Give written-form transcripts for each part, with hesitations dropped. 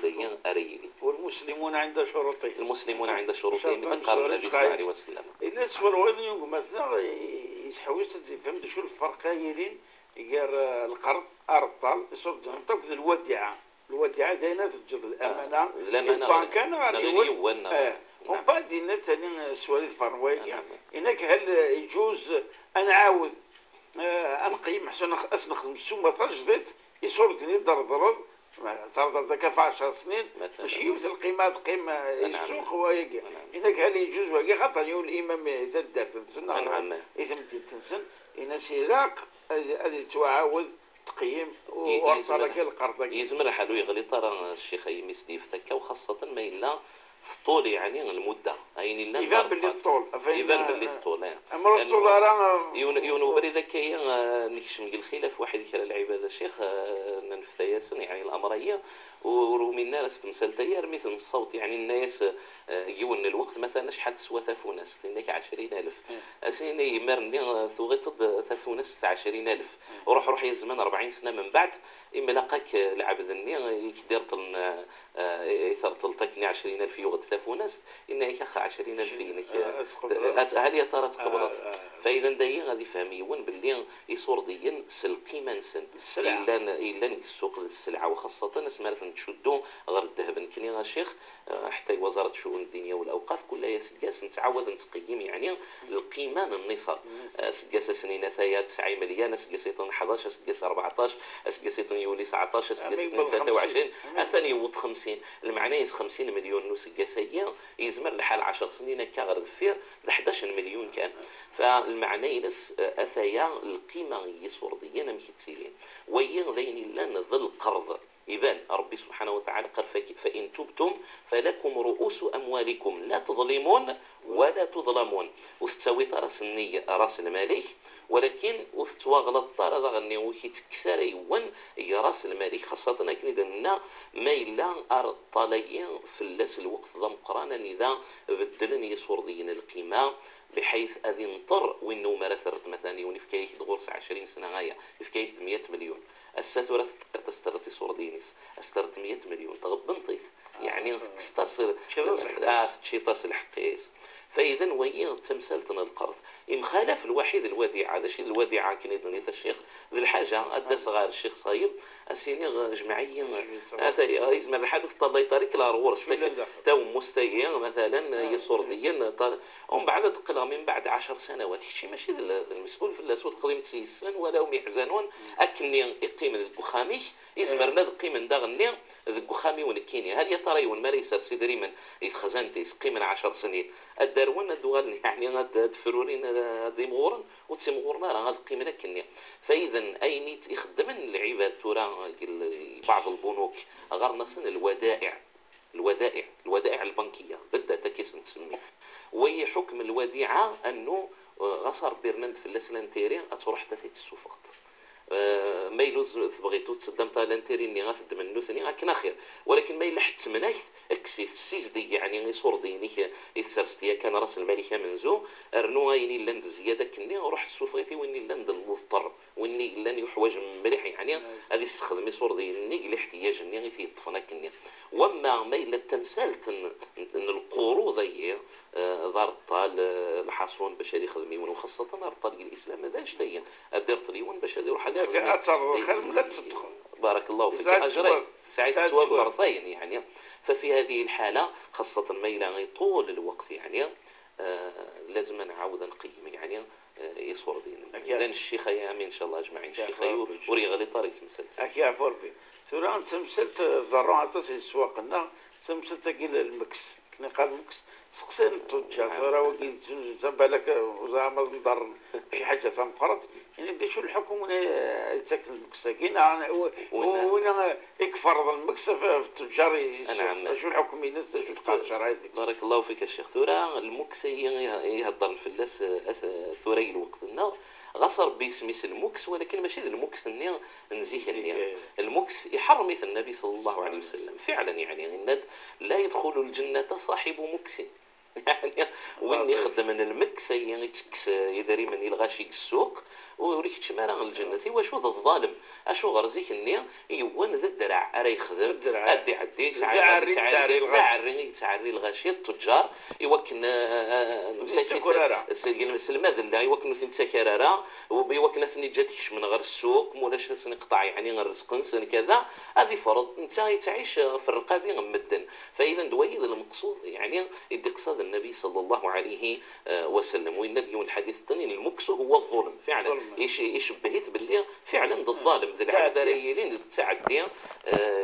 قوديا أريلي. والمسلمون عند شروطهم. المسلمون عند شروطهم ذكر النبي صلى الله عليه وسلم. إلا سوار وين يوم مثلا يسحويس فهمت شو الفرق كاينين غير القرض أرطال يصب تنطق الوديعة. الوديعة داينة تجد الأمانة. الأمانة كان غير ومن بعد دينا ثاني سوالي فرنواي إنك هل يجوز أنا عاود أنقيم حسن أسنخدم السومة تجديد يصورتني دردرد ذاك في 10 سنين ماشي يوث القيمة قيمة السوق ويجي إنك هل يجوز ويجي خاطر يقول الإمام يتدار تنسن إذا تنسن إن سيراق هذه تعاود تقييم وصلك القرض يزمر حلو يغلي ترى الشيخ يمس ديف ثكا وخاصة ما إلا في طول يعني المدة أين لا يبان باللي الطول يبان باللي الطول أمر الطول راه يونو بري ذكية نكشم الخلاف واحد يكرا العبادة الشيخ ننفث ياسن يعني الأمرية ورومي الناس تمثل تيار مثل الصوت يعني الناس يون الوقت مثلا شحال تسوى ثافوناس انك 20,000 اسيني مرني ثوغيت ثافوناس 20,000 وروح يزمان 40 سنة من بعد إما لقاك العبد الني يكدر طلنا يثر طلتكني 20,000 يوغد ثافوناس إنك أخ 20,000 إنك هل يا ترى تقبلت فإذا دايين غادي فهميون باللي يصور ديين سلقيما نسن إلا السوق السلعة وخاصة اسمها تشدو غير الذهب نكني الشيخ حتى وزارة الشؤون الدينية والأوقاف كلها يسقاس نتعود نتقيم يعني القيمة النصاب سقاس سنين ثايا 9 مليون سقاس 11 سقاس 14 سقاس يولي 19 سقاس 23 ثاني يوض 50 المعنى يس 50 مليون نسقاس هي يزمر لحال 10 سنين كغير ذفير 11 مليون كان فالمعنى ينس أثايا القيمة يصور ديانا مكتسيلين وين ذين لان ذل قرض إذن ربي سبحانه وتعالى قال فإن تبتم فلكم رؤوس أموالكم لا تظلمون ولا تظلمون وستوي راس النية راس المالك ولكن وستوا غلط طار غني وكي تكسر يوان راس المالك خاصة كنا ما إلا أرطاليا في اللاس الوقت ذا مقرانا إذا بدلن يصور دين القيمة بحيث أذي نطر وإنه مرثرت مثلا يوني في كايك دغورس 20 سنة غاية في كايك 100 مليون الساتورة تسترتي صور دينيس استرت 100 مليون تغبنطيث يعني تستصل شي تصل الحقيس فإذا وين تمثلتنا القرض مخالف الوحيد الوديعة هذا شيء الوديعة كني دنيت الشيخ ذي الحاجة أدى صغار الشيخ صايب أسيني جمعيا هذا يزمر الحال في طلع طريق لا رورس تو مستيا مثلا يصور ديا ومن بعد تقلا من بعد 10 سنوات شي ماشي المسؤول في الأسود قديم تسيسن ولا هم يحزنون أكني يقيم ذو خامي يزمرنا ذو قيم داغني ذو خامي ونكيني هل يطريون ما يسر سيدري من يتخزنتي يقيم 10 سنين الدروان الدوال يعني تفرورين ذي مغورن وتسمغورنا راه هذا قيمنا كني فإذا أين يخدمن العباد ترى بعض البنوك غير نسن الودائع البنكية بدأت كيس نسمي وهي حكم الوديعة أنه غصر بيرنند في اللسلانتيري أتروح تثيت السوفقت ما يلوز بغيتو تصدم تالنتيري اني غتد منو ثاني غاكنا خير ولكن ما يلحت تمنايت اكسي السيز دي يعني يصور دينيك يسرستيا كان راس الملكه منزو ارنو غيني لند زياده كني روح السوفيتي ويني لند المضطر ويني لن يحوج مليح يعني هذه يستخدم يصور ديني الاحتياج اني يطفنا كني وما ما الا التمثال القروض هي دار الطال الحصون باش يخدمون وخاصه دار الطال الاسلام هذا شتي دير طليون باش يروح هذا اثر خل لا تصدقوا بارك الله فيك اجري سعيد ثواب مرتين يعني ففي هذه الحاله خاصه ما الى طول الوقت يعني لازم نعاود نقيم يعني يصور دين لان الشيخ يا امين ان شاء الله اجمعين الشيخ وري غلي طريق مسلت اكيا فوربي ثورا تمثلت ضرعه السواقنا تمثلت قيل المكس كنا قال مكس سقسين التجار ثورا وقيل بالك وزعما نضر شي حاجه فمقرط يعني بدي شو الحكم يتسكن المكساكين وانا يكفر المكس في التجار شو الحكم ينزل شو القانون الشرعي بارك الله فيك الشيخ ثورا المكس يهضر الفلاس ثوري الوقت لنا غصر باسم المكس ولكن ماشي المكس اني نزيه المكس يحرم مثل النبي صلى الله عليه وسلم فعلا يعني لا يدخل الجنة صاحب مكس يعني وين يخدم من المكس يتكس يدري من الغاشي السوق وريك تشمارا الجنة واش ذا الظالم اشو غرزيك النية يوان ذا الدرع ارا يخدم ادي عدي سعري الغاشي التجار يوكن مساكي لا يوكن تنتكرارا ويوكن ثني جاتكش من غير السوق مولاش نقطع يعني الرزق نسن كذا هذه فرض انت تعيش في الرقابه مدن فاذا دويد المقصود يعني يقصد النبي صلى الله عليه وسلم وين اليوم الحديث الثاني المكس هو الظلم فعلا يشبهيت باللي فعلا ضد الظالم ذي العذريين يتعدى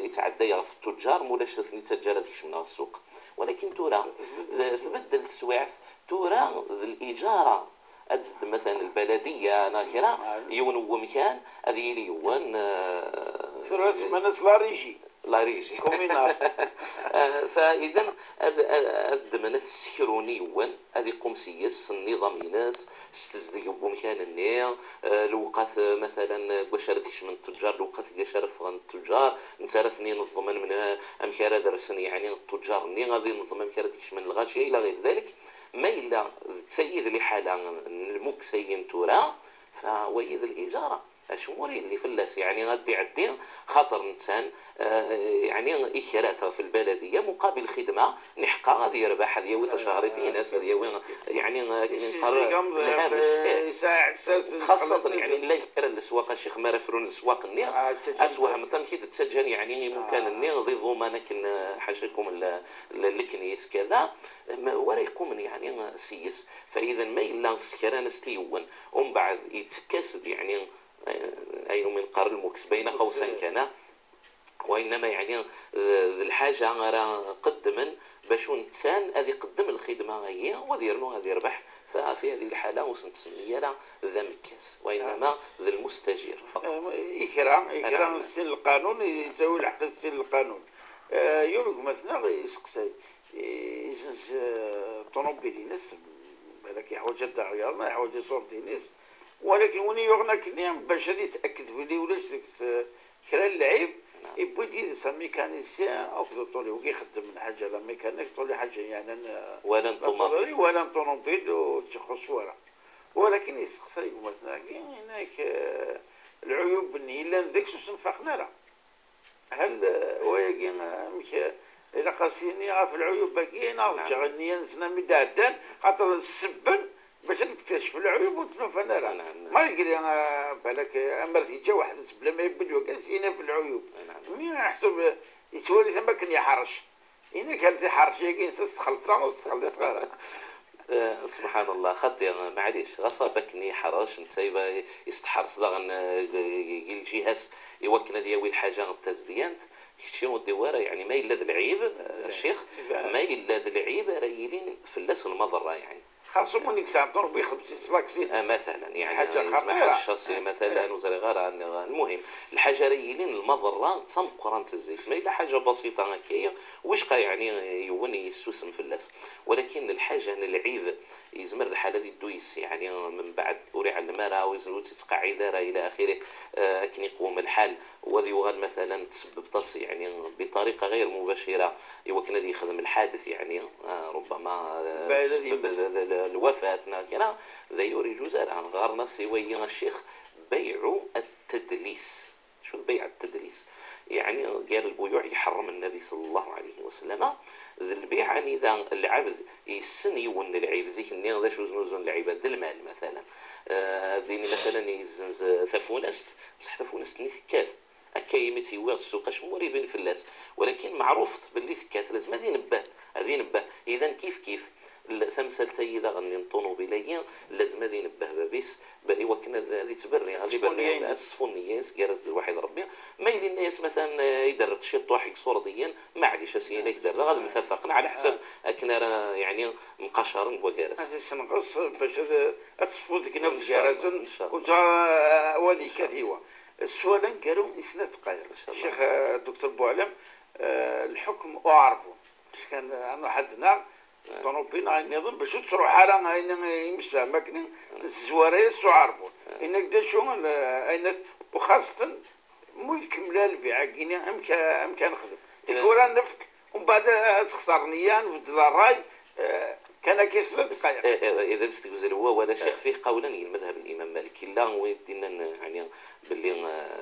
يتعدى في التجار مولاش نتجار هذيك من السوق ولكن ترى تبدل تسويعث ترى الاجاره مثلا البلديه ناكره يون ومكان هذه اللي يوان ثلاث مناس لا ريجي كومينار فاذا الدمنات السكروني يوان هذه قمسيس النظام ناس استزدق بمكان النية لوقات مثلا بشارتكش من التجار لوقات قشرف عن التجار نتارثني نظمان منها امكار درسني يعني التجار ني غادي نظم امكارتكش من الغاشيه الى غير ذلك ما الا تسيد لحاله المكسين تورا فويد الاجاره اشموري اللي فلاس يعني غادي عدي خاطر انسان يعني إكراته في البلديه مقابل خدمه نحقا غادي يربح هذه وث شهري في ناس هذه يعني خاصه يعني لا يكرر الاسواق الشيخ مرافرون الاسواق الني اتوهم تمشي تتسجل يعني ممكن الني ضي ضمانك حاجكم الكنيس كذا ولا يقوم يعني السيس فاذا ما الا سكران استيون ومن بعد يتكاسب يعني أي من قرن المكس بين قوسين كان وإنما يعني الحاجة راه قدما باش إنسان هذه قدم الخدمة هي وديرنو هذه يربح ففي هذه الحالة وسنسميها لا ذا مكاس وإنما ذا المستجير فقط إكرام السن القانون يسوي لحق السن القانون يوم مثلا يسقسي يزنج طوموبيل ناس بالك يحوج الدعيار ما يحوج صورتي ناس ولكن وني يغنى كنيم باش هذه يتاكد بلي ولاش ديك كرا اللعيب يبغي يدير ميكانيسيان او كذا طولي ويخدم من حاجه لا ميكانيك طولي حاجه يعني ولا طوموبيل وتخص ورا ولكن يسقسي مثلا كاين هناك العيوب اللي الا ذاك نفقنا راه هل وياكين مشى الى قاسيني في العيوب باقيين نرجع اني نسنا مدادان خاطر السبن باش نكتشف العيوب وتنوفنا راه ما يقري بالك امرتي جا واحد بلا ما يبدو كاسينا في العيوب مين نحسب يتولي ثم كان يحرش هنا كانت يحرش كاين تخلصها وتخلص غير سبحان الله خاطر معليش غصابكني حرش نتايبا يستحرص داغن الجهاز يوكنا دياوي الحاجه التزديانت شي وديواره يعني ما الا العيب الشيخ ما الا العيب رايلين فلاس المضره يعني خاصة منك ساعتون بيخبز سلاكسي مثلا يعني حاجة خطيرة الشخصي مثلا وزرغار المهم الحجريين المضرة تصم قرانة الزيت ما إلا حاجة بسيطة هكايا وش يعني يوني يسوسم في اللاس ولكن الحاجة العيب يزمر الحالة دي الدويس يعني من بعد أوريع المرأة ويزنو تتقع عذارة إلى آخره أكن يقوم الحال وذي وغاد مثلا تسبب تص يعني بطريقة غير مباشرة يوكنا دي يخدم الحادث يعني ربما الوفاة كنا ذا يوري جزء عن غارنا سوي الشيخ بيع التدليس شو بيع التدليس يعني قال البيوع يحرم النبي صلى الله عليه وسلم ذا البيع يعني ذا العبد يسن يون العيب زيك النير ذا شو زنوزن العباد المال مثلا ذيني مثلا يزنز ثفونست بصح ثفونست نثكات أكايمتي والسوق شموري بين فلاس ولكن معروف باللي ثكات لازم هذه نبه إذا كيف ثمثلتي إذا غني نطونو بليا لازم هذه نبه بابيس بأي وكنا هذه تبري هذه بري الصفونياس جرس الواحد ربي ما يلي الناس مثلا يدرت شي طوحك صورديا معليش اسينا يدر غادي متفقنا على حسب اكنا يعني مقشرن وجارس هذا سنقص باش تصفو ذيك نفس جارس وجا وادي كثيوه السؤال قالوا إسناد قاير الشيخ الدكتور بوعلم الحكم أعرفه كان أنا حدنا طنوبينا نظن باش تروح حالا يمشي مكن الزواري سعربون إنك ده شو إن وخاصة مو يكمل البيع كينا أمكان خدم تكورا نفك ومن بعد تخسر نيان في الراي كان كيصدق دقائق. اذا استجوز هو ولا شيخ فيه قولان المذهب الامام مالك لا ويدينا يعني باللي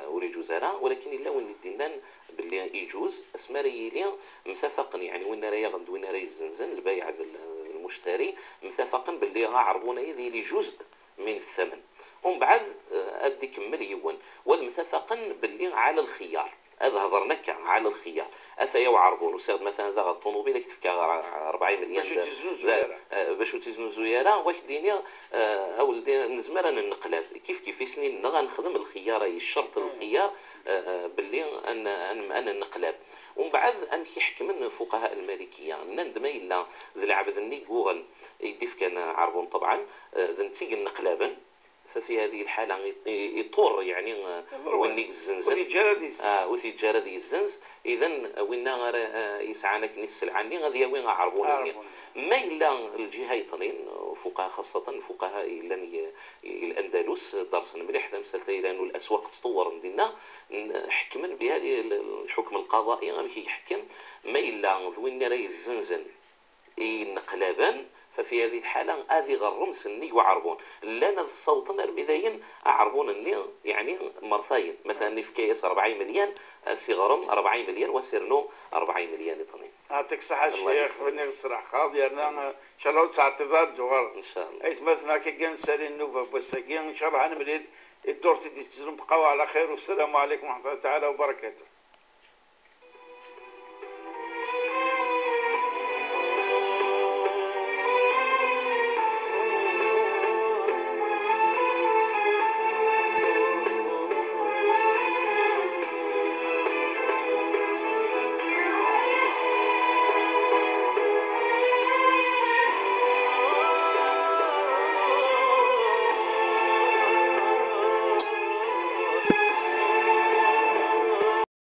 ولي جوزانا، ولكن الا وين يدينا باللي يجوز اسماء لي متفقا يعني وين راهي غند وين راهي الزنزن البايع المشتري متفقا باللي غعربونا يدير جزء من الثمن، ومن بعد ادي كمل يوان والمتفقا باللي على الخيار. هذا هضرنا على الخيار اثا يعربون وساد مثلا ذا الطوموبيل يكتفك 4 مليون باش تزنو زويره واش دينيا او نزمر انا نقلب كيف سنين غنخدم الخيار الشرط الخيار باللي انا نقلب. ومن بعد ام كيحكم الفقهاء المالكيه ندما الا ذي العبد النيغوغن يديف كان عربون طبعا ذنتي النقلابا، ففي هذه الحالة يطور يعني وين الزنزن وثي جرد الزنز إذن وين يسعانا كنيس العني غادي وين عربون ما إلا الجهة يطنين فقهاء خاصة الفقهاء الأندلس درسنا مليح مسألة لأنه الأسواق تطور مدينة حكما بهذه الحكم القضائي غادي يحكم ما إلا وين راهي الزنزن نقلابا، ففي هذه الحالة هذه غرمس الني وعربون لنا الصوتنا البدايين أعربون الني يعني مرثين مثلا في كيس 40 مليون سيغرم 40 مليون وسيرنو 40 مليون اثنين. يعطيك الصحة الشيخ بني الصراحة خاضي أنا إن شاء الله تعتذر جوار إن شاء الله. أي مثلا كي نسالي النوبة بوساكين إن شاء الله عنملي الدور تدي تزلم بقوا على خير والسلام عليكم ورحمة الله تعالى وبركاته.